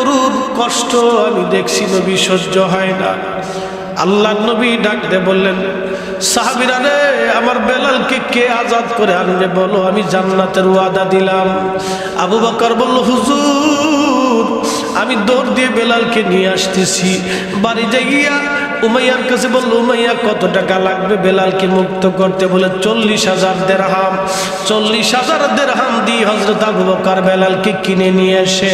করুণ কষ্ট আমি দেখছি নবী সহ্য হয় না। আল্লাহ নবী ডাক দিয়ে বললেন, সাহাবীরা রে, আমার বেলালকে কে আজাদ করে আনবে বলো, আমি জান্নাতের ওয়াদা দিলাম। আবু বকর বলল, হুজুর আমি দৌড় দিয়ে বেলালকে নিয়ে আসতেছি। বাড়ি যাইয়া উমাইয়ার কাছে বলল, উমাইয়া কত টাকা লাগবে বেলালকে মুক্ত করতে? বলে 40,000 দিরহাম। 40,000 দিরহাম দিয়ে হযরত আবু বকর বেলালকে কিনে নিয়ে এসে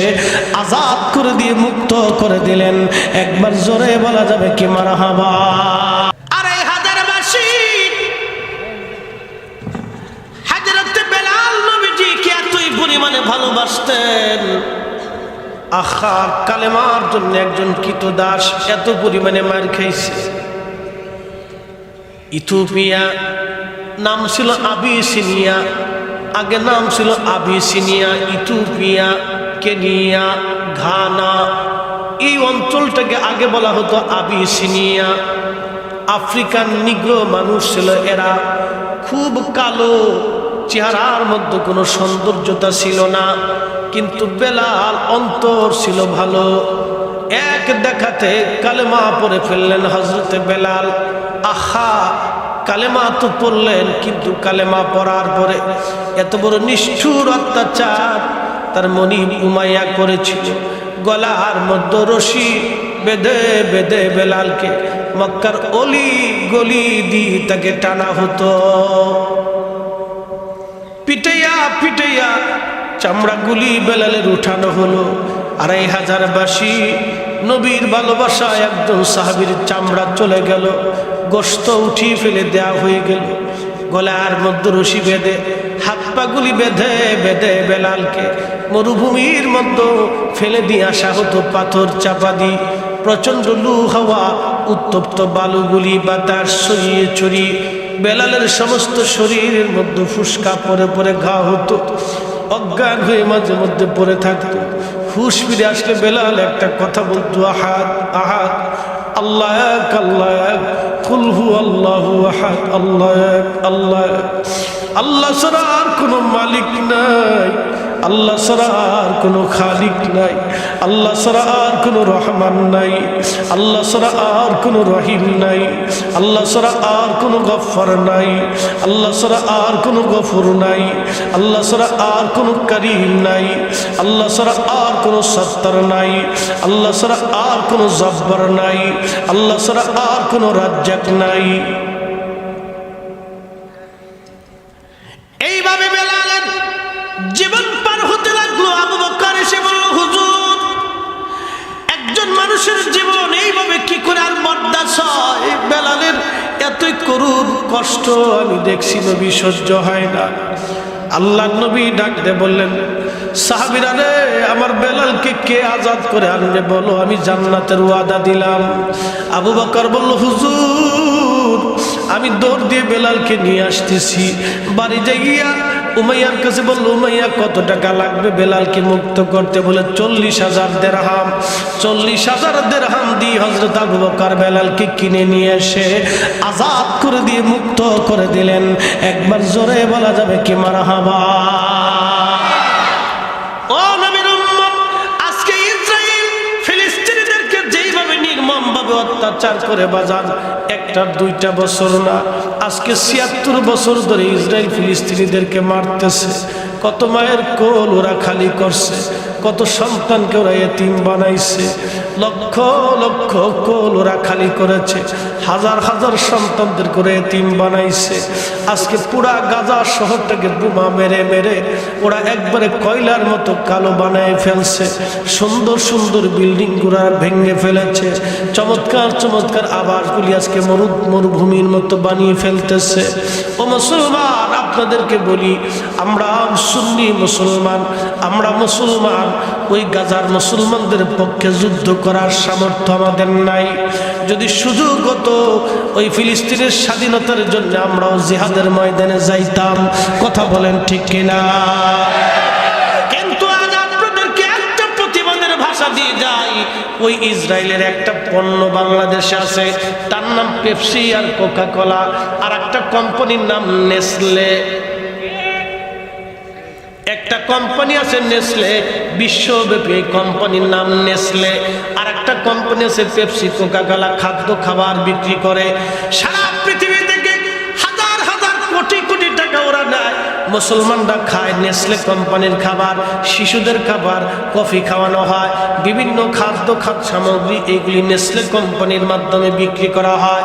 আজাদ করে দিয়ে মুক্ত করে দিলেন। একবার জোরে বলা যাবে কি মারহাবা। আর এই হাজারবাসী হযরত বেলাল নবীজিকে এতই পরিমাণে ভালোবাসতেন, আখা কালেমার জন্য একজন কৃতদাস এত পরিমাণে মার খাইছে। ইথিওপিয়া নাম ছিল আবিসিনিয়া, আগে নাম ছিল আবিসিনিয়া, ইথিওপিয়া, কেনিয়া, ঘানা, এই অঞ্চলটাকে আগে বলা হতো আবিসিনিয়া। আফ্রিকান নিগ্রো মানুষ ছিল এরা, খুব কালো, চেহারার মধ্যে কোনো সৌন্দর্যতা ছিল না, কিন্তু বেলাল অন্তর ছিল ভালো। এক দেখাতে কালেমা পড়ে ফেললেন হযরতে বেলাল। আহা, কালেমা তো পড়লেন, কিন্তু কালেমা পড়ার পরে এত বড় নিষ্ঠুর অত্যাচার তার মনিব উমাইয়া করেছিল। গলার মধ্যে রশি বেঁধে বেঁধে বেলালকে মক্কার অলি গলি দিয়ে তাকে টানা হতো। পিটাইয়া পিটাইয়া চামড়াগুলি বেলালের উঠানো হলো। 2,500 বাসী নবীর ভালোবাসা একজন সাহাবীর চামড়া চলে গেল, গোশত উঠিয়ে ফেলে দেয়া হয়ে গেল। গলার মধ্যে রশি বেঁধে হাত পাগুলি বেঁধে বেঁধে বেলালকে মরুভূমির মধ্যে ফেলে দিয়ে আসা হতো পাথর চাপা দিয়ে। প্রচণ্ড লু হাওয়া, উত্তপ্ত বালুগুলি বাতাস ছড়িয়ে ছড়িয়ে বেলালের সমস্ত শরীরের মধ্যে ফুসকা পরে পরে ঘা হতো। অজ্ঞান হয়ে মাঝে মধ্যে পড়ে থাকতো। হুশ ফিরে আসলে বেলাল একটা কথা বলতো, আহাদ আহাদ, আল্লাহ এক, আল্লাহ এক, কুল হু আল্লাহু আহাদ, আল্লাহ এক, আল্লাহ এক। আল্লাহ ছাড়া আর কোনো মালিক নাই, আল্লাহ ছাড়া আর কোনো খালিক নাই, আল্লাহ ছাড়া আর কোনো রহমান নাই, আল্লাহ ছাড়া আর কোনো রহিম নাই, আল্লাহ ছাড়া আর কোনো গফফার নাই, আল্লাহ ছাড়া আর কোনো গফুর নাই, আল্লাহ ছাড়া আর কোনো করিম নাই, আল্লাহ ছাড়া আর কোনো সত্তার নাই, আল্লাহ ছাড়া আর কোনো জব্বার নাই, আল্লাহ ছাড়া আর কোনো রাজ্জাক নাই। এইভাবে বেলালের জীবন পার হতে লাগলো। আবু বকর এসে বলল, হুজুর একজন মানুষের জীবন এইভাবে কি করে আর বরদাস্ত হয়? বেলালের এতই করুণ কষ্ট আমি দেখছি নবী সহ্য হয় না। আল্লাহ নবী ডাক দিয়ে বললেন, সাহাবীরা রে, আমার বেলালকে কে আজাদ করে আনবে বলো, আমি জান্নাতের ওয়াদা দিলাম। আবু বকর বলল, হুজুর আমি দৌড় দিয়ে বেলালকে নিয়ে আসতেছি। বাড়ি যাইয়া উমাইয়ার কাছে বলল, উমাইয়া কত টাকা লাগবে বেলালকে মুক্ত করতে? বলে 40,000 দিরহাম। 40,000 দিরহাম দিয়ে হযরত আবু বকর বেলালকে কিনে নিয়ে এসে আজাদ করে দিয়ে মুক্ত করে দিলেন। একবার জোরে বলা যাবে কি মারহাবা। ও নবীর উম্মত, আজকে ইসরাইল ফিলিস্তিনিদেরকে যেইভাবে নির্মমভাবে অত্যাচার করে বাজান, একটা দুইটা বছর না, আজকে 76 বছর ধরে ইসরাইল ফিলিস্তিনিদেরকে মারতেছে। কত মায়ের কোল ওরা খালি করছে, কত সন্তানকে ওরা এতিম বানাইছে, লক্ষ লক্ষ কোল ওরা খালি করেছে, হাজার হাজার সন্তানদের করে এতিম বানাইছে। আজকে পুরা গাজা শহরটাকে বোমা মেরে মেরে ওরা একবারে কয়লার মতো কালো বানায় ফেলছে। সুন্দর সুন্দর বিল্ডিং গুলা ভেঙে ফেলেছে, চমৎকার চমৎকার আবাসগুলি আজকে মরুভূমির মতো বানিয়ে ফেলতেছে। ও মুসলমান, আপনাদেরকে বলি, আমরা সুন্নি মুসলমান, আমরা মুসলমান, ওই গাজার মুসলমানদের পক্ষে যুদ্ধ করার সামর্থ্য আমাদের নাই। যদি সুযোগ হতো ওই ফিলিস্তিনের স্বাধীনতার জন্য আমরাও জিহাদের ময়দানে যাইতাম। কথা বলেন ঠিক কিনা? কিন্তু আজ আপনাদেরকে একটা প্রতিবাদের ভাষা দিয়ে যাই, ওই ইসরায়েলের একটা পণ্য বাংলাদেশে আছে, তার নাম পেপসি আর কোকা কোলা, আর একটা কোম্পানির নাম নেসলে। এক একটা কোম্পানি আছে নেসলে, বিশ্বব্যাপী এই কোম্পানির নাম নেসলে। আর একটা কোম্পানি আছে পেপসি, কোকা কোলা, খাদ্য খাবার বিক্রি করে। সারা পৃথিবী থেকে হাজার হাজার কোটি কোটি টাকা ওরা নেয়, মুসলমানরা খায় নেসলে কোম্পানির খাবার, শিশুদের খাবার, কফি খাওয়ানো হয়, বিভিন্ন খাদ্য সামগ্রী এইগুলি নেসলে কোম্পানির মাধ্যমে বিক্রি করা হয়।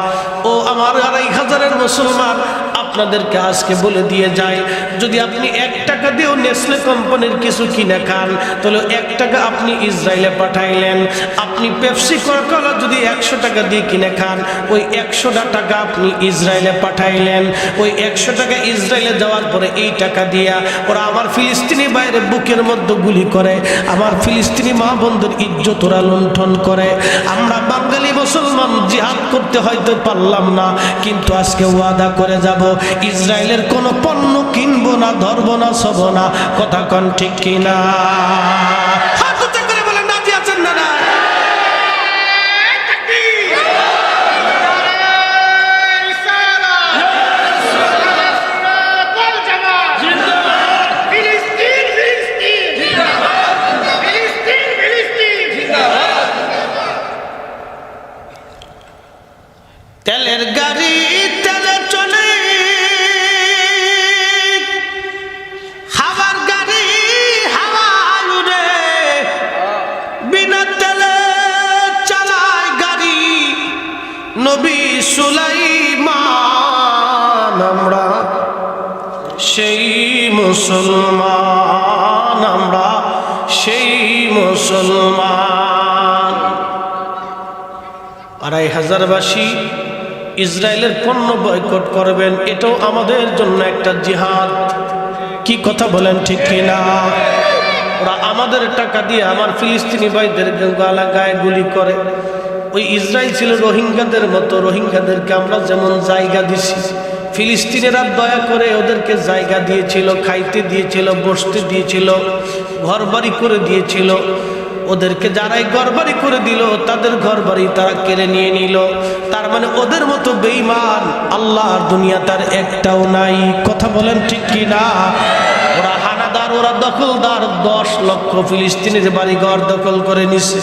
ও আমার ২৫০০ মুসলমান, আপনাদেরকে আজকে বলে দিয়ে যায়, যদি আপনি ১ টাকা দিয়েও নেসলে কোম্পানির কিছু কিনে খান, তাহলে ১ টাকা আপনি ইসরায়েলে পাঠাইলেন। আপনি পেপসি কোকা-কোলা যদি ১০০ টাকা দিয়ে কিনে খান, ওই ১০০ টাকা আপনি ইসরায়েলে পাঠাইলেন। ওই ১০০ টাকা ইসরায়েলে যাওয়ার পরে এই টাকা দিয়া ওরা আমার ফিলিস্তিনি বাইরে বুকের মধ্যে গুলি করে, আমার ফিলিস্তিনি মা বোনদের ইজ্জত ওরা লুণ্ঠন করে। আমরা বাঙালি মুসলমান জিহাদ করতে হয়তো পারলাম না, কিন্তু আজকে ওয়াদা করে যাব, ইসরায়েলের কোনো পণ্য কিনবো না, ধরবো না, ছবো না। কথা কন ঠিক কিনা? হাত উঁচু করে বলেন, রাজি আছেন না? তেলের গাড়ি তেলে চলে, হাওয়ার গাড়ি হাওয়ায় উড়ে, বিনা তেলে চালায় গাড়ি নবী সুলাইমান। আমরা সেই মুসলমান, আমরা সেই মুসলমান। ২৫০০বাসী ইসরায়েলের পণ্য বয়কট করবেন, এটাও আমাদের জন্য একটা জিহাদ। কি কথা বলেন ঠিক কিনা? ওরা আমাদের টাকা দিয়ে আমার ফিলিস্তিনি ভাইদের গায়ে গুলি করে। ওই ইসরায়েল ছিল রোহিঙ্গাদের মতো, রোহিঙ্গাদেরকে আমরা যেমন জায়গা দিছি, ফিলিস্তিনিরা দয়া করে ওদেরকে জায়গা দিয়েছিল, খাইতে দিয়েছিল, বসতে দিয়েছিল, ঘরবাড়ি করে দিয়েছিল। ওদেরকে যারাই ঘরবাড়ি করে দিল, তাদের ঘরবাড়ি তারা কেড়ে নিয়ে নিল। তার মানে ওদের মতো বেঈমান আল্লাহর দুনিয়া তার একটাও নাই। কথা বলেন ঠিক কি না? ওরা হানাদার, ওরা দখলদার। ১০ লক্ষ ফিলিস্তিনের বাড়ি ঘর দখল করে নিছে।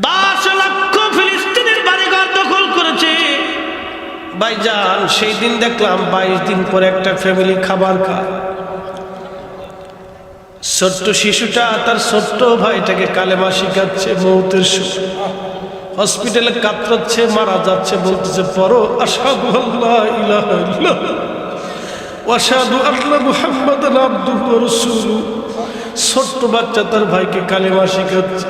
১০ লক্ষ ফিলিস্তিনের বাড়ি ঘর দখল করেছে। ভাইজান, সেই দিন দেখলাম ২২ দিন পরে একটা ফ্যামিলি খাবার খায়। ছোট্ট শিশুটা তার ছোট্ট ভাইটাকে কালেমা শিখাচ্ছে। মৌতের হসপিটালে কাতরাচ্ছে, মারা যাচ্ছে, বলতেছে পড়ো আশহাদু আল্লা ইলাহা ইল্লাল্লাহ ওয়া আশহাদু আন্না মুহাম্মাদান আবদুহু ওয়া রাসূলুহু। ছোট্ট বাচ্চা তার ভাইকে কালেমা শিখাচ্ছে।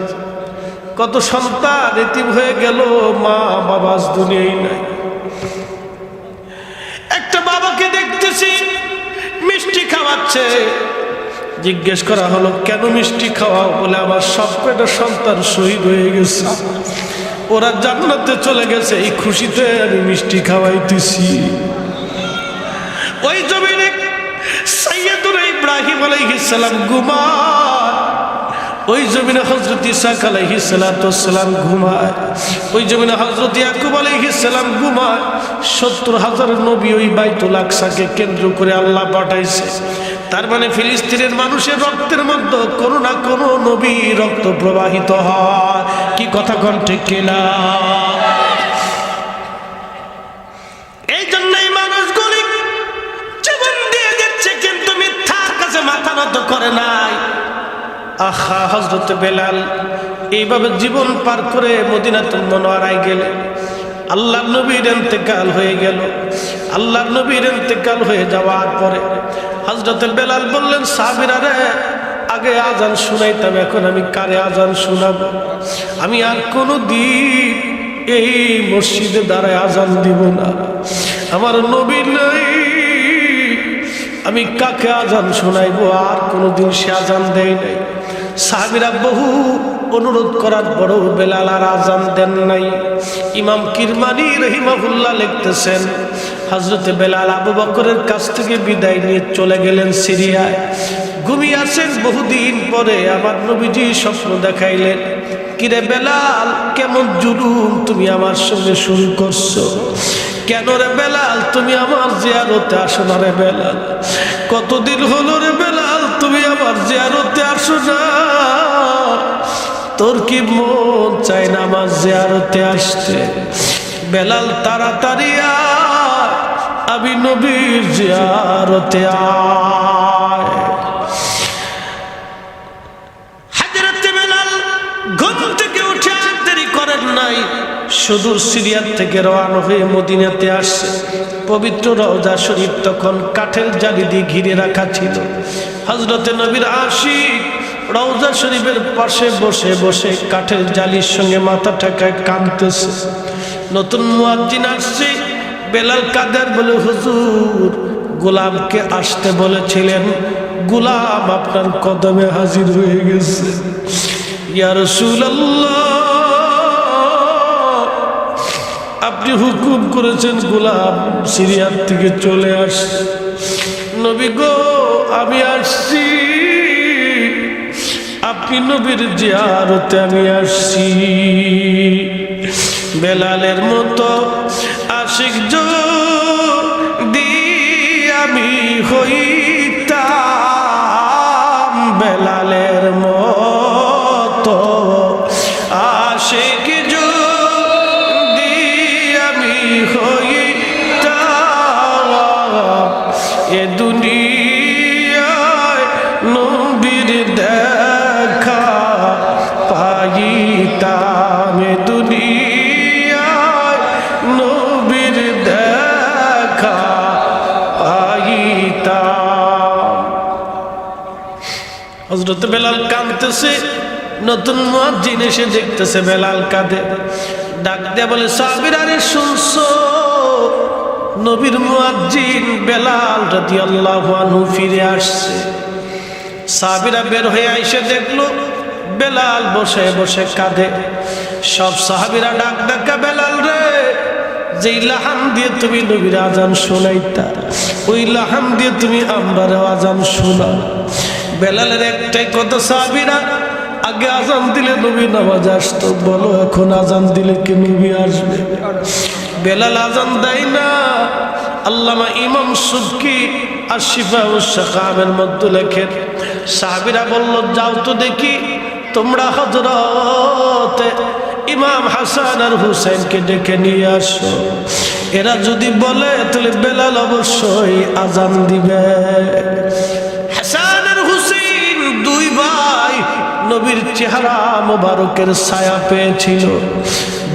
কত সন্তান এতিম হয়ে গেল, মা বাবা আজ দুনিয়ায় নাই। একটা বাবাকে দেখতেছি মিষ্টি খাওয়াচ্ছে। জিজ্ঞেস করা হলো, কেন মিষ্টি খাওয়াও? বলে আমার সবকটা সন্তান শহীদ হয়ে গেছে, ওরা জান্নাতে চলে গেছে, এই খুশিতে আমি মিষ্টি খাওয়াইতেছি। ওই জমিনে সাইয়্যিদুনা ইব্রাহিম আলাইহিস সালাম ঘুমায়, ওই জমিনে হযরত ইসহাক আলাইহিস সালাম ঘুমায়, ওই জমিনে হযরত ইয়াকুব আলাইহিস সালাম ঘুমায়। ৭০,০০০ নবী ওই বাইতুল আকসাকে কেন্দ্র করে আল্লাহ পাঠাইছে। তার মানে ফিলিস্তিনের মানুষের রক্তের মধ্যে কোনো না কোনো নবী রক্ত প্রবাহিত হয়। কি কথা কোন ঠিক কিনা? এই জন্যই মানুষগুলি জীবন দিয়ে যাচ্ছে, কিন্তু মিথ্যার কাছে মাথা নত করে নাই। আহা, হযরত বেলাল এইভাবে জীবন পার করে মদিনাতুল মুনাওয়ারায় গেলেন। আল্লাহর নবীর ইন্তেকাল হয়ে গেল। আল্লাহর নবীর ইন্তেকাল হয়ে যাওয়ার পরে হযরত বেলাল বললেন, সাহাবীরা রে, আগে আজান শুনাইতাম, এখন আমি কারে আজান শোনাবো? আমি আর কোনো দিন এই মসজিদে দাঁড়ায় আজান দিব না। আমার নবী নাই, আমি কাকে আজান শোনাইবো? আর কোনোদিন সে আজান দেয় নাই। সাহাবীরা বহু অনুরোধ করার পরেও বেলাল আর আজান দেন নাই। ইমাম কিরমানি রহিমাহুল্লাহ লিখতেছেন, হযরতে বেলাল আবু বকরের কাছ থেকে বিদায় নিয়ে চলে গেলেন সিরিয়ায়। ঘুমিয়ে আছেন। বহুদিন পরে আমার নবীজি স্বপ্ন দেখাইলেন, কিরে বেলাল, কেমন জুলুম তুমি আমার সঙ্গে শুরু করছো? কেন রে বেলাল তুমি আমার জিয়ারতে আসো না রে বেলাল? কতদিন হলো রে বেলাল তুমি আমার জিয়ারতে আসো না? তোর কি মন চায় না আমার জিয়ারতে আসতে? বেলাল তাড়াতাড়ি আয়, আমি নবীর জিয়ারতে আয়। হযরতে বেলাল ঘুম থেকে উঠে আর দেরি করেন নাই, সুদূর সিরিয়া থেকে রওনা হয়ে মদিনাতে আসছে। পবিত্র রওজা শরীফ তখন কাঠের জালি দিয়ে ঘিরে রাখা ছিল। হযরতে নবীর আশিক রওজা শরীফের পাশে বসে বসে কাঠের জালির সঙ্গে মাথা ঠেকায় কাঁদতেছে। নতুন মুয়াজ্জিন আসছে, বেলাল কাদের বলে, হুজুর গোলামকে আসতে বলেছিলেন, গোলাম আপনার কদমে হাজির হয়ে গেছে। ইয়া রাসূলুল্লাহ, আপনি হুকুম করেছেন গোলাম সিরিয়ার থেকে চলে আসছে। নবী গো, আমি আসছি, আপনি নবীর জিয়ারতে আমি আসছি। বেলালের মতো আশিক যদি আমি হইতাম, বেলালের মতো আশিক যদি আমি হইতাম, এ দুনিয়ায় নবীর দেখা পাইতাম, এ দুনিয়ায় নবীর দেখা পাইতাম। হযরত বেলাল কাঁদতেছে, নতুন মুয়াজ্জিন এসে দেখতেছে বেলাল কাঁদে, ডাক দিয়ে বলে, সাহাবীরা রে শুনছো, নবীর মুয়াজ্জিন বেলাল রাদিয়াল্লাহু আনহু ফিরে আসছে। সাহাবীরা বের হয়ে এসে দেখলো বেলাল বসে বসে কাঁদে। সব সাহাবীরা ডাক ডাকা, বেলাল রে, যেই লাহান দিয়ে তুমি নবীর আজান শোনাইতা, ওই লাহান দিয়ে তুমি আমরার আজান শোনা। বেলালের একটাই কথা, সাহাবীরা আগে আজান দিলে নবী নামাজ আসতো, বলো এখন আজান দিলে কি নবী আসবে? বেলাল আজান দেয় না। আল্লামা ইমাম সুবকি আশিফা ও সাকামের মধ্যে লেখেন, সাহাবীরা বলল, যাও তো দেখি তোমরা হযরত ইমাম হাসান আর হুসাইনকে ডেকে নিয়ে আসো। এরা যদি বলে তাহলে বেলাল অবশ্যই আজান দিবে। হাসান আর হুসাইন দুই ভাই নবীর চেহারা মোবারকের ছায়া পেয়েছিল।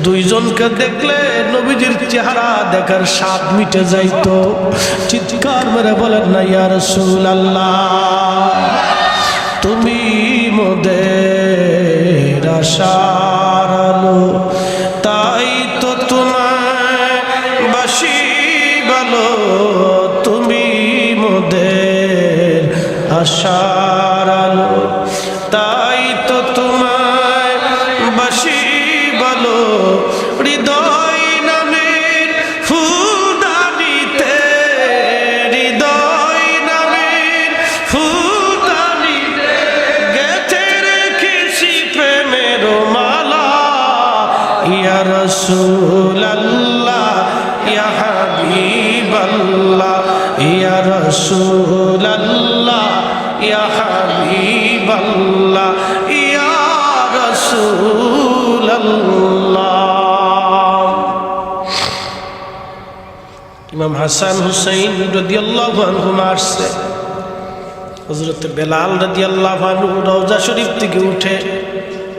দুইজনকে দেখলে নবীজির চেহারা দেখার স্বাদ মিটে যাইতো। চিৎকার মেরে বলেন না, ইয়া রাসূলুল্লাহ, তুমি মোদের আশার আলো, তাই তো তোমায় বাসি ভালো, তুমি মোদের আশার আলো, তাই তো তোমায় বাসি ভালো। হৃদয় নামের ফুলদানিতে, হৃদয় নামের ফুলদানিতে গেঁথে রেখেছি প্রেমের মালা। ইয়া রাসূলুল্লাহ, ইয়া হাবিবাল্লাহ, ইয়া রাসূলুল্লাহ, ইয়া হাবিবাল্লাহ, ইয়া রাসূলুল্লাহ। ইমাম হাসান হুসাইন রাদিয়াল্লাহু আনহুমা আসছে। হযরত বেলাল রাদিয়াল্লাহু আনহু রওজা শরীফ থেকে উঠে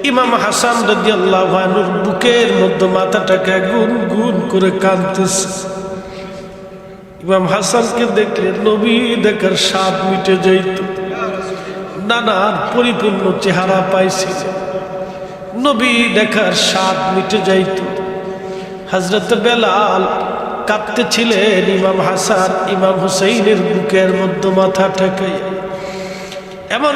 ইমাম হাসান রাদিয়াল্লাহু আনহুর বুকের মধ্যে মাথাটাকে গুন গুন করে কাঁদতেছে। ইমাম হাসানকে দেখলে নবী দেখার স্বাদ মিটে যাইত। নানার পরিপূর্ণ চেহারা পাইছিল, নবী দেখার স্বাদ মিটে যাইত। হযরত বেলাল কাঁদতেছিলেন ইমাম হাসান ইমাম হুসাইনের বুকের মধ্যে মাথা ঠেকাই। এমন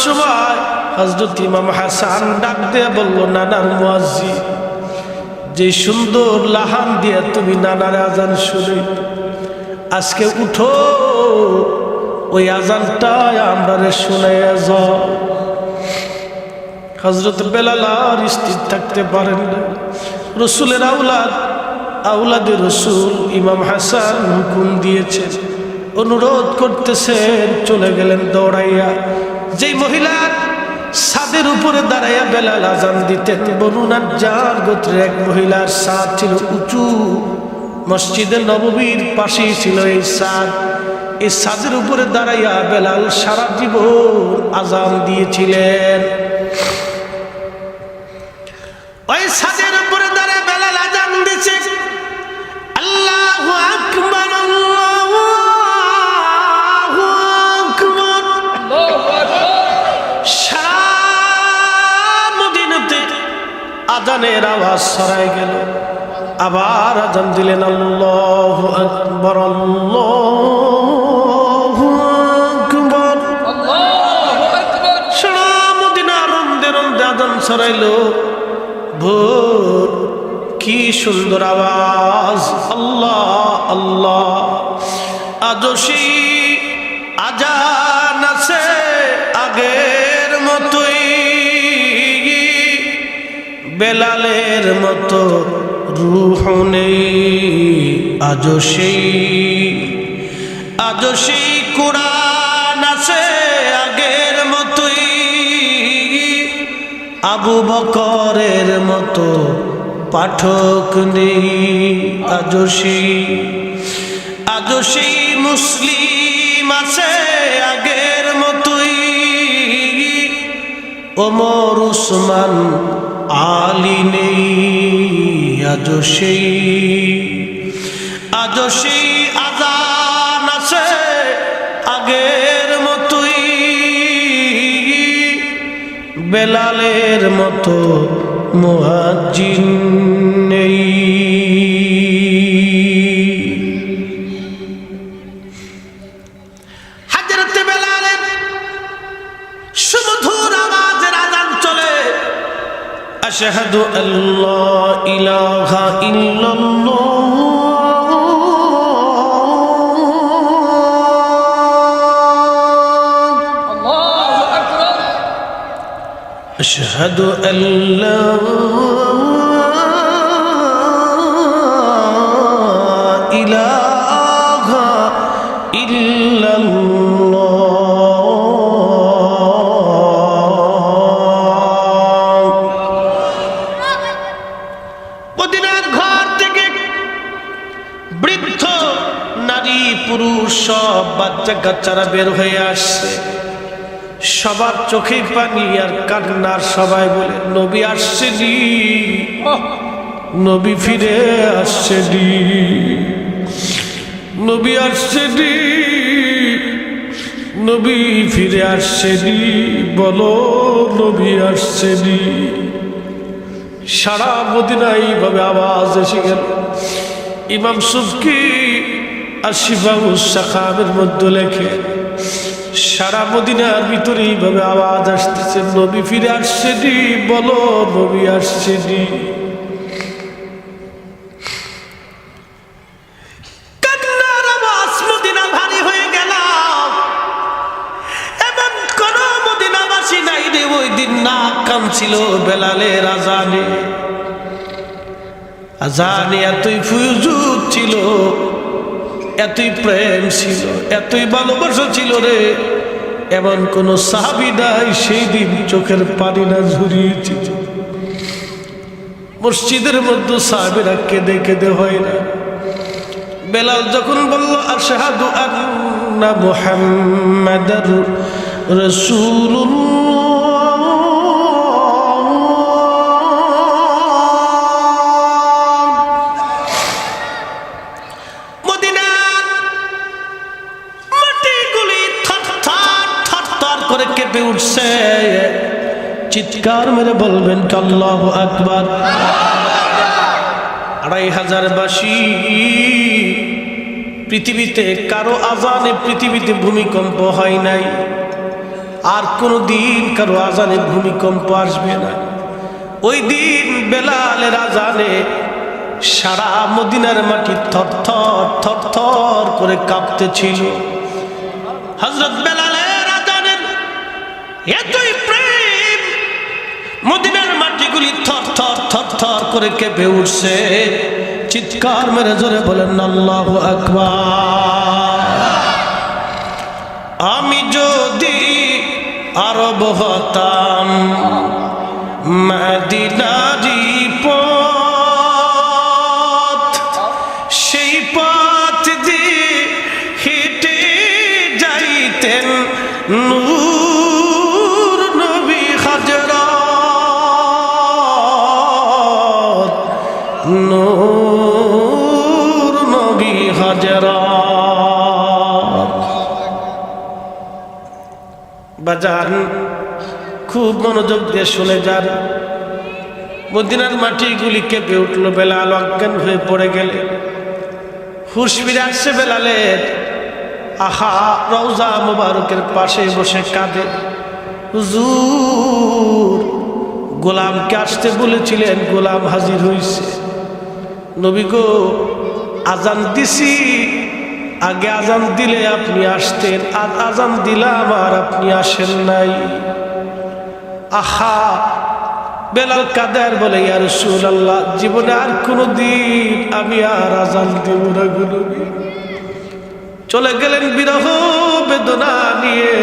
সময় হযরত ইমাম হাসান ডাক দিয়ে বলল, নানার মুয়াজ্জিন, যে সুন্দর লাহান দিয়ে তুমি নানার আজান শুনে, আজকে উঠো, ওই আজানটা আমরা শুনাইয়া যাও। হযরত বেলাল আর স্থির থাকতে পারেন না। রাসূলের আওলাদ আওলাদে রসুল ইমাম হাসান হুকুম দিয়েছেন, অনুরোধ করতেছেন, চলে গেলেন দৌড়াইয়া। যেই মহিলার ছাদের উপরে দাঁড়াইয়া বেলাল আজান দিতেন, বনু নাজ্জার গোত্রের এক মহিলার ছাদ ছিল উঁচু, মসজিদে নববীর পাশেই ছিল এই ছাদ। এই ছাদের উপরে দাঁড়াইয়া বেলাল সারা জীবন আজান দিয়েছিলেন। ওই ছাদের উপরে দাঁড়ায় বেলাল আজান দিয়েছে, আল্লাহু আকবার, আল্লাহু আকবার। সারা মদিনাতে আজানের আওয়াজ ছড়ায় গেল। আবার আজান দিলেন, আল্লাহু আকবার, আল্লাহু আকবার। সারা মদিনা রন্দে রন্দে আজান ছড়াইল। ভোর কি সুন্দর আওয়াজ, আল্লাহ আল্লাহ। আজও সেই আজান আছে আগের মতোই, বেলালের মতো রূহ নেই। আজও সেই কোরআন আছে আগের মতোই, আবু বকরের মতো পাঠক নেই। আজও সেই মুসলিম আছে আগের মতোই, ওমর উসমান আলী নেই। আজও সেই আজান আছে আগের মতোই, বেলালের মতো মুয়াজ্জিন নেই। হযরত বেলালের সুমধুর আওয়াজের আযান চলে, আশহাদু আল্লা ইলাহা ইল্লাল্লাহ, أشهد أن لا إله إلا الله। মদিনার ঘর থেকে বৃদ্ধ নারী পুরুষ সব বাচ্চা কাচ্চারা বের হয়ে আসছে। সবার চোখে পানি আর কান্নার। সবাই বলে, নবী আসছেনি, নবী ফিরে আসছেনি, নবী আসছেনি, নবী ফিরে আসছেনি, বলো নবী আসছেনি। সারা মদিনায় এইভাবে আওয়াজ এসে গেল। ইমাম সুবকি আর শিফাউস সাকামের মধ্যে লেখে, সারা মদিনার ভিতরে এইভাবে আওয়াজ আসতেছে, নবী ফিরে আসছেনি, বলো নবী আসছেনি। কান্নার আওয়াজ মদিনা ভারী হয়ে গেল। এমন কোন মদিনাবাসী নাই রে ওই দিন না কাঁদছিল বেলালের আজানে। আজানে এতই ফুজুদ ছিল, এতই প্রেম ছিল, এতই ভালোবাসা ছিল রে, এমন কোন সাহাবী নাই সেই দিন চোখের পানি না ঝরিয়েছিল। মসজিদের মধ্যে সাহাবীরা কেঁদে কেঁদে হয় না। বেলাল যখন বলল আশহাদু আন্না মুহাম্মাদার রাসূলুল্লাহ, কেঁপে উঠছে। চিৎকার মেরে বলবেন আল্লাহু আকবার। ২৫০০ বাসী পৃথিবীতে কারো আজানে পৃথিবীতে ভূমিকম্প হয় নাই, আর কোনো দিন কারো আজানে ভূমিকম্প আসবে না। ওই দিন বেলালের আজানে সারা মদিনার মাটি থরথর থরথর করে কাঁপতেছিল। হযরত বেলালের আজানের এতই প্রেম, মদিনার মাটিগুলি থরথর থরথর করে কেঁপে উঠছে। চিৎকার মেরে জোরে বলেন আল্লাহু আকবার। আমি যদি আরব হতাম মদিনারি পথ, সেই পথ দিয়ে হেঁটে যাইতেন নূর নবী হযরত, নূর নবী হযরত। বাজান খুব মনোযোগ দিয়ে শুনে যান। মদিনার মাটিগুলি কেঁপে উঠল। বেলাল অজ্ঞান হয়ে পড়ে গেলে হুঁশ ফিরে আসছে বেলালের। আহা, রওজা মুবারকের পাশে বসে কাঁদে। হুজুর, গোলামকে আসতে বলেছিলেন, গোলাম হাজির হইছে। নবী গো, আজান দিছি, আগে আজান দিলে আপনি আসতেন, আজ আজান দিলাম আর আপনি আসেন নাই। আহা, বেলাল কাদের বলে, ইয়া রাসূলুল্লাহ, জীবনে আর কোনদিন আমি আর আজান দিব না গো নবী। চলে গেলেন বিরহ বেদনা নিয়ে,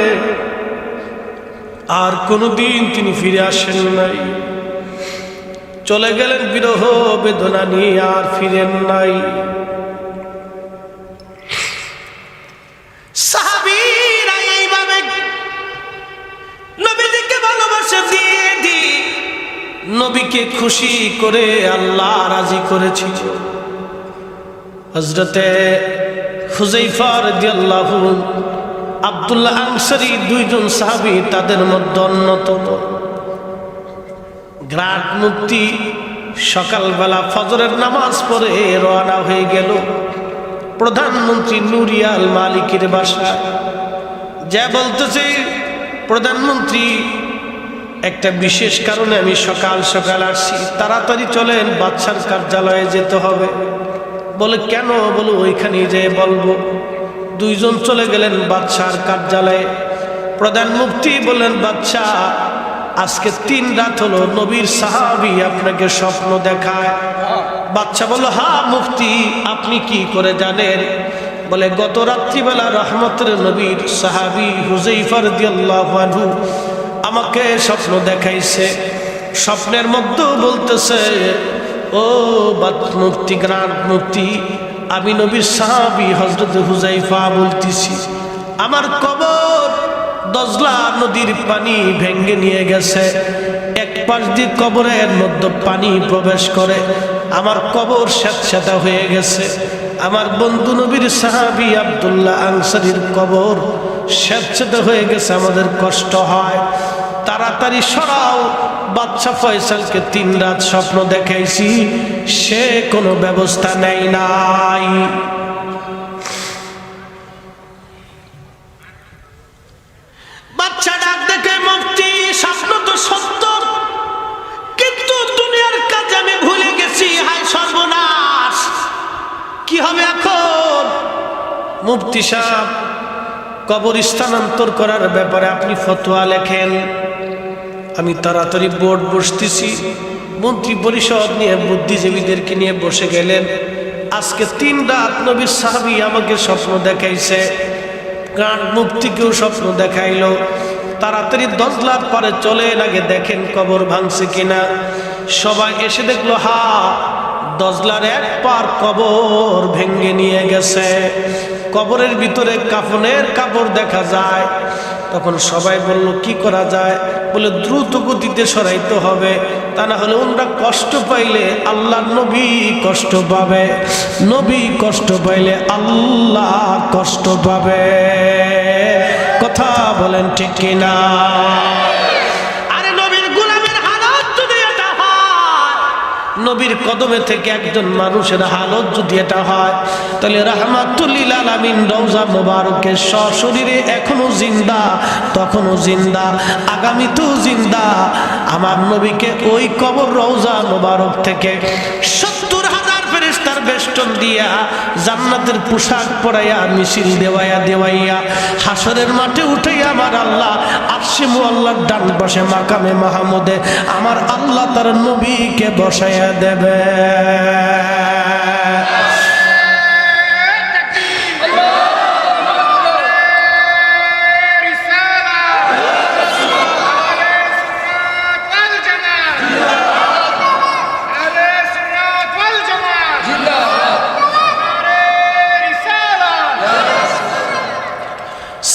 আর কোনদিন তিনি ফিরে আসেন নাই। চলে গেলেন বিরহ বেদনা নিয়ে, আর ফিরেন নাই। সাহাবীরা এইভাবে নবীকে ভালোবাসা দিয়ে দি নবীকে খুশি করে আল্লাহ রাজি করেছিল। হযরতে হুযায়ফা রাদিয়াল্লাহু, আব্দুল্লাহ আনসারী, দুইজন সাহাবী তাদের মধ্যে অন্যতম। গ্রাট মুক্তি সকালবেলা ফজরের নামাজ পড়ে রওনা হয়ে গেল প্রধানমন্ত্রী নুরিয়াল মালিকের বাসায়। যা বলতেছে, প্রধানমন্ত্রী, একটা বিশেষ কারণে আমি সকাল সকাল আসছি, তাড়াতাড়ি চলেন, বাদশার কার্যালয়ে যেতে হবে। বলে কেন? বলো ওইখানে যেয়ে বলবো। দুইজন চলে গেলেন বাদশার কার্যালয়ে। প্রধান মুফতি বললেন, বাদশাহ, আজকে 3 রাত হলো নবীর সাহাবী আপনাকে স্বপ্ন দেখায়। বাদশা বলল, হ্যাঁ মুফতি, আপনি কি করে জানেন? বলে, গত রাত্রিবেলা রহমতের নবীর সাহাবী হুযায়ফা রাদিয়াল্লাহু আনহু আমাকে স্বপ্ন দেখাইছে। স্বপ্নের মধ্যে বলতেছে, ও মুফতি, গ্রান্ড মুফতি, আমি নবীর সাহাবী হযরত হুযায়ফা বলতেছি, আমার কবর দজলা নদীর পানি ভেঙ্গে নিয়ে গেছে। এক পাশ দিয়ে কবরের মধ্যে পানি প্রবেশ করে, আমার কবর স্যাঁতস্যাঁতা হয়ে গেছে। আমার বন্ধু নবীর সাহাবী আব্দুল্লাহ আনসারীর কবর স্যাঁতস্যাঁতা হয়ে গেছে, আমাদের কষ্ট হয়, তাড়াতাড়ি সরাও। বাদশা ফয়সালকে 3 রাত স্বপ্ন দেখাইছি, সে কোনো ব্যবস্থা নেয় নাই। বাচ্চা ডাক দেখে, মুফতি, স্বপ্ন তো সত্য, কিন্তু দুনিয়ার কাজ আমি ভুলে গেছি, হায় সর্বনাশ, কি হবে এখন? মুফতি সাহেব, কবর স্থানান্তর করার ব্যাপারে আপনি ফতোয়া লেখেন। আমি তাড়াতাড়ি বোর্ড বসতেছি। মন্ত্রী পরিষদ নিয়ে, বুদ্ধিজীবীদেরকে নিয়ে বসে গেলেন। আজকে 3 রাত নবীর সাহাবী আমাকে স্বপ্ন দেখাইছে, গ্রান্ড মুফতিকেও স্বপ্ন দেখাইলো। তাড়াতাড়ি দজলার পারে চলে আগে দেখেন কবর ভাঙছে কিনা। সবাই এসে দেখলো, হা, দজলার এক পার কবর ভেঙ্গে নিয়ে গেছে। কবরের ভিতরে কাফনের কাপড় দেখা যায়। তখন সবাই বলল, কি করা যায়? বলে, দ্রুত গতিতে সরাইতে হবে, তা না হলে ওনারা কষ্ট পাইলে আল্লাহর নবী কষ্ট পাবে, নবী কষ্ট পাইলে আল্লাহ কষ্ট পাবে। কথা বলেন ঠিক কিনা? নবীর কদমে থেকে একজন মানুষের হালত যদি এটা হয়, তাহলে রাহমাতুল লিল আলামিন রওজা মোবারকের সশরীরে এখনো জিন্দা, তখনও জিন্দা, আগামীতেও জিন্দা। আমার নবীকে ওই কবর রওজা মোবারক থেকে 70,000 ফেরেশতার বেষ্টন দিয়া, জান্নাতের পোশাক পরাইয়া, মিছিল দেওয়াইয়া দেওয়াইয়া হাসরের মাঠে উঠাইয়া আমার আল্লাহ আরশে মুআল্লার ডান পাশে মাকামে মাহমুদে আমার আল্লাহ তার নবীকে বসাইয়া দেবে।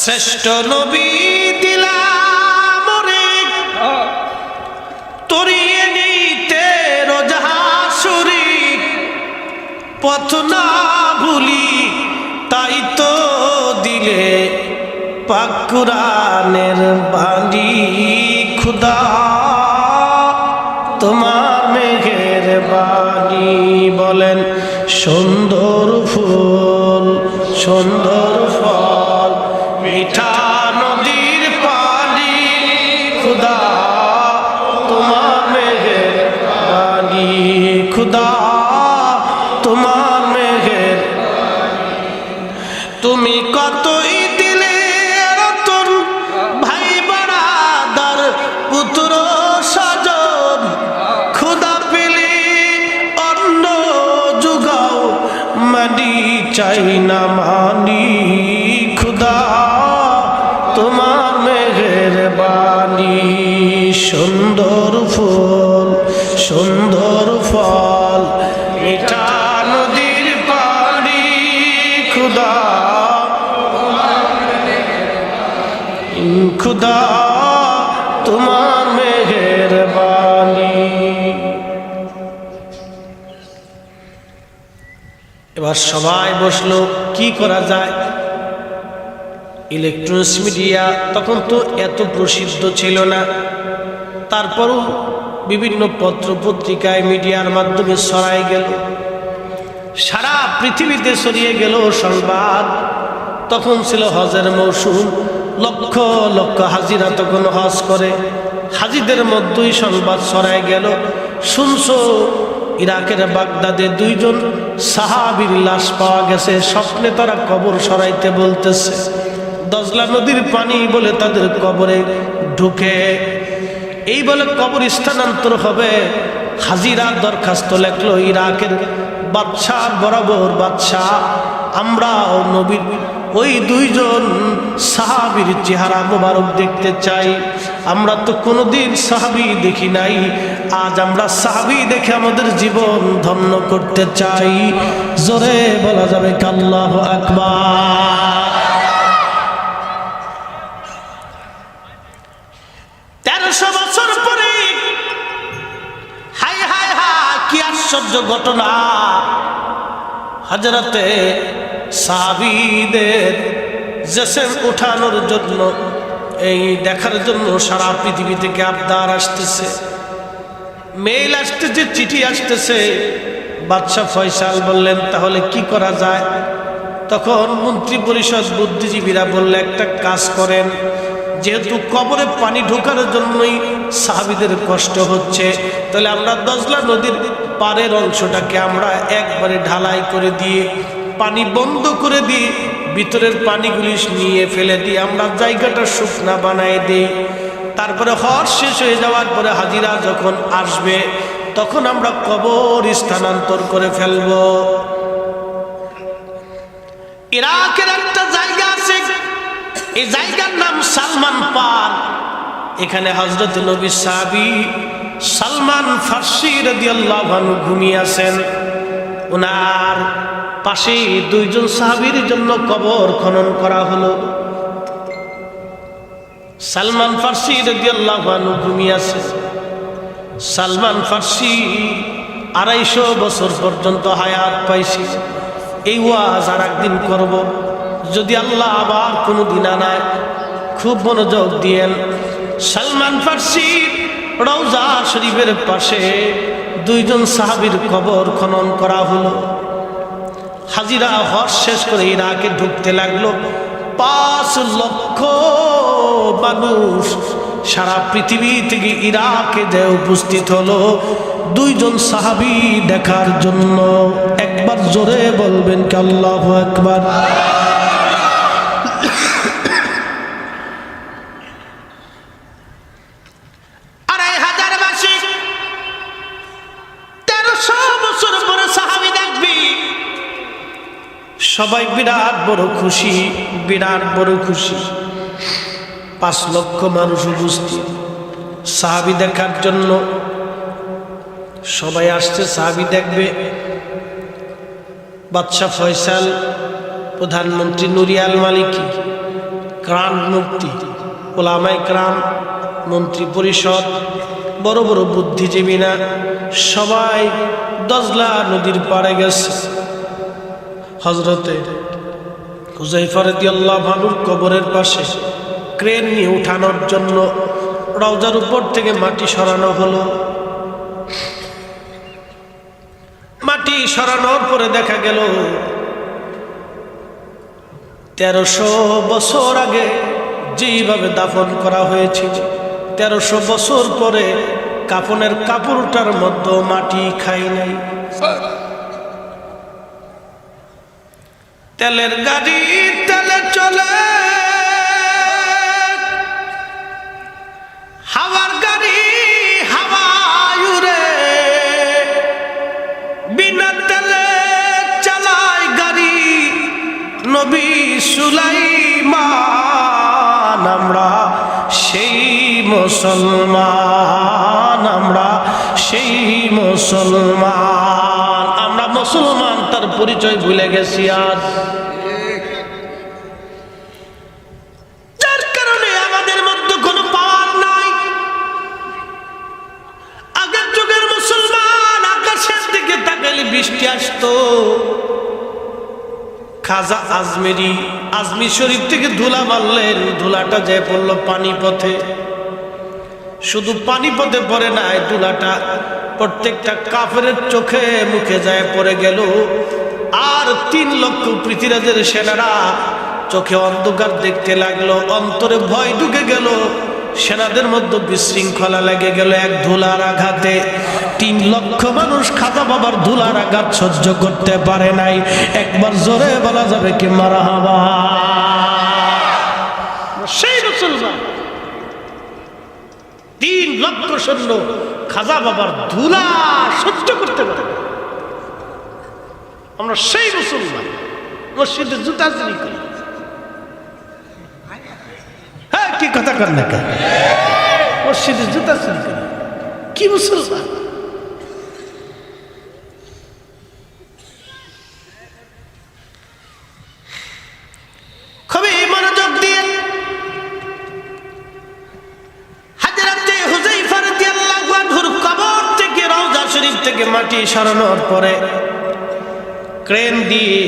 শ্রেষ্ঠ নবী দিলাম রে তরিয়ে নিতে রোজা শরীক পথ না ভুলি তাই তো দিলে পাক কুরআনের বাণী খুদা তোমার মেহেরবানি বলেন সুন্দর ফুল সুন্দর ফল মিঠা নদীর পানি খুদা তোমার মেহেরবানি খুদা তোমার মেহের তুমি কতই দিলে রতন ভাই বাড়াদার পুত্র স্বজন খুদা পেলে অন্ন যুগাও মানি চাই না মানি খুদা তোমার মেহেরবানি সুন্দর ফুল সুন্দর ফল মিঠা নদীর পানি খুদা খুদা তোমার মেহেরবানি। এবার সবাই বসলো কি করা যায়। ইলেকট্রনিক্স মিডিয়া তখন তো এত প্রসিদ্ধ ছিল না, তারপরও বিভিন্ন পত্র পত্রিকায় মিডিয়ার মাধ্যমে ছড়াই গেল, সারা পৃথিবীতে ছড়িয়ে গেল সংবাদ। তখন ছিল হজের মৌসুম, লক্ষ লক্ষ হাজিরা তখন হজ করে। হাজিদের মধ্যেই সংবাদ ছড়াই গেল, শুনছো ইরাকের বাগদাদে দুইজন সাহাবীর লাশ পাওয়া গেছে, স্বপ্নে তারা কবর সরাইতে বলতেছে। দজলা নদীর পানি বলে তাদের কবরে ঢুকে, এই বলে কবর স্থানান্তর হবে। হাজিরা দরখাস্ত লেখলো ইরাকের বাদশাহ বরাবর, বাদশাহ আমরা নবীর ওই দুইজন সাহাবীর চেহারা মোবারক দেখতে চাই, আমরা তো কোনোদিন সাহাবী দেখি নাই, আজ আমরা সাহাবী দেখে আমাদের জীবন ধন্য করতে চাই। জোরে বলা যাবে আল্লাহু আকবার। 1300 বছর পরে হায় হায় হায় কি আশ্চর্য ঘটনা, হযরতে সাহাবীদের জেসেম উঠানোর জন্য, এই দেখার জন্য সারা পৃথিবী থেকে আবদার আসতেছে, মেইল আসতেছে, চিঠি আসতেছে। বাদশাহ ফয়সাল বললেন তাহলে কি করা যায়। তখন মন্ত্রী পরিষদ বুদ্ধিজীবীরা বললে একটা কাজ করেন, যেহেতু কবরে পানি ঢোকার জন্যই সাহাবীদের কষ্ট হচ্ছে, তাহলে আমরা দজলা নদীর পারের অংশটাকে আমরা একবারে ঢালাই করে দিয়ে পানি বন্ধ করে দিয়ে ভিতরের পানিগুলি নিয়ে ফেলে দিয়ে আমরা জায়গাটা শুকনা বানায় দিই। তারপরে হজ শেষ হয়ে যাওয়ার পরে হাজিরা যখন আসবে তখন আমরা কবর স্থানান্তর করে ফেলব। ইরাকের একটা জায়গা আছে, এই জায়গার নাম সালমান পার্ক। এখানে হযরত নবী সাহাবী সালমান ফারসি রাদিয়াল্লাহু আনহু ঘুমিয়ে আছেন। ওনার পাশে দুইজন সাহাবীর জন্য কবর খনন করা হলো। সালমান ফারসি রাদিয়াল্লাহু আনহু ঘুমিয়ে আছে। সালমান ফারসি 250 বছর পর্যন্ত হায়াত পাইছে। এই ওয়াজ আর একদিন করব, যদি আল্লাহ আবার কোনো দিন আনায়। খুব মনোযোগ দিয়েন। সালমান ফারসি রওজা শরীফের পাশে দুইজন সাহাবীর কবর খনন করা হলো। হাজিরা হজ শেষ করে ইরাকে ঢুকতে লাগলো। 5 লক্ষ মানুষ সারা পৃথিবী থেকে ইরাকে যে উপস্থিত হলো দুইজন সাহাবী দেখার জন্য। একবার জোরে বলবেন কি আল্লাহু আকবার। সবাই বিরাট বড় খুশি, বিরাট বড় খুশি। 5 লক্ষ মানুষ উপস্থিত সাহাবী দেখার জন্য। সবাই আসছে সাহাবী দেখবে। বাদশাহ ফয়সাল, প্রধানমন্ত্রী নুরি আল মালিকি, ক্রান মুক্তি, ওলামায়ে কেরাম, মন্ত্রী পরিষদ, বড় বড় বুদ্ধিজীবীরা সবাই দজলা নদীর পাড়ে গেছে। হযরতে হুযায়ফা রাদিয়াল্লাহু আনহুর কবরের পাশে ক্রেন নিয়ে উঠানোর জন্য রওজার উপর থেকে মাটি সরানো হলো। মাটি সরানোর পরে দেখা গেল 1300 বছর আগে যেইভাবে দাফন করা হয়েছিল, 1300 বছর পরে কাফনের কাপড়টার মধ্যে মাটি খাই নাই। তেলের গাড়ি তেলে চলে, হাওয়ার গাড়ি হাওয়ায় উড়ে, বিনা তেলে চালায় গাড়ি নবী সুলাইমান। আমরা সেই মুসলমান, আমরা সেই মুসলমান, আমরা মুসলমান, তার পরিচয় ভুলে গেছি আজ। যার কারণে আমাদের মধ্যে কোনো পাওয়ার নাই। আগের যুগের মুসলমান আকাশের দিকে তাকালে বৃষ্টি আসতো। খাজা আজমি শরীফ থেকে ধুলা মারলেন, ধুলাটা যে পড়লো পানিপথে। শুধু পানিপথে পড়ে নাই, ধুলাটা প্রত্যেকটা কাফেরের চোখে মুখে যায় পড়ে গেল। আর 3 লক্ষ পৃথিবীর সেনারা চোখে অন্ধকার দেখতে লাগলো, অন্তরে ভয় ঢুকে গেল, সেনাদের মধ্যে বিশৃঙ্খলা লেগে গেল। এক ধুলার আঘাতে 3 লক্ষ মানুষ খাজা বাবার ধুলার আঘাত সহ্য করতে পারে নাই। একবার জোরে বলা যাবে কি মারহাবা? সেই মুসলমান 3 লক্ষ সৈন্য খাজা বাবার ধুলা সহ্য করতে পারে। আমরা সেই মুসলমান মসজিদে জুতা চুরি করি। হ্যাঁ, কি কথা কর না কেন? মসজিদে জুতা চুরি করি, কি মুসলমান? খুবই মনোযোগ দিয়ে হযরতে হুযায়ফা রাদিয়াল্লাহু আনহুর কবর থেকে, রওজা শরীফ থেকে মাটি সরানোর পরে ক্রেন দিয়ে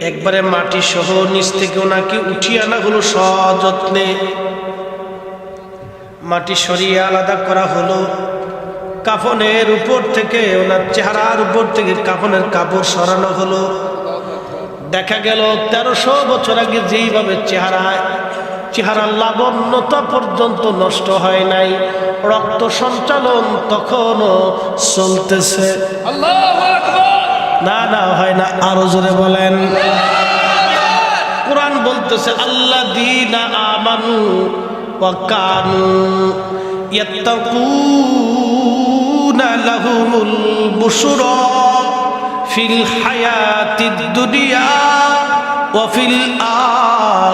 একবারে মাটি সহ নিচ থেকে ওনাকে উঠিয়ে আনা হলো। সযত্নে মাটি সরিয়ে আলাদা করা হলো। কাফনের উপর থেকে, ওনার চেহারার উপর থেকে কাফনের কাপড় সরানো হলো। দেখা গেল 1300 বছর আগে যেইভাবে চেহারার লাবণ্যতা পর্যন্ত নষ্ট হয় নাই, রক্ত সঞ্চালন তখনও চলতেছে। আল্লাহু আকবার! না না, হয় না, আরো জোরে বলেন। কোরআন বলতেছে আল্লাযীনা আমানু ওয়া কানু ইয়াত্তাকুনা লাহুমুল বুশরা ফিল হায়াতিদ দুনিয়া ওয়া ফিল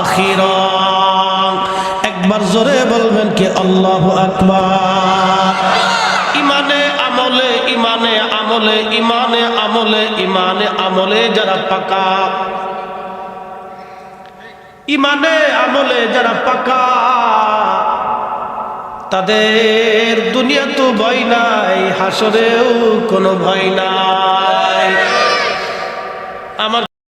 আখিরাহ। একবার জোরে বলবেন কি আল্লাহু আকবার। ইমানে আমলে, ইমানে আমলে, ইমানে আমলে, ইমানে আমলে যারা পাকা, ইমানে আমলে যারা পাকা, তাদের দুনিয়া তো ভয় নাই, হাসরেও কোনো ভয় নাই। আমার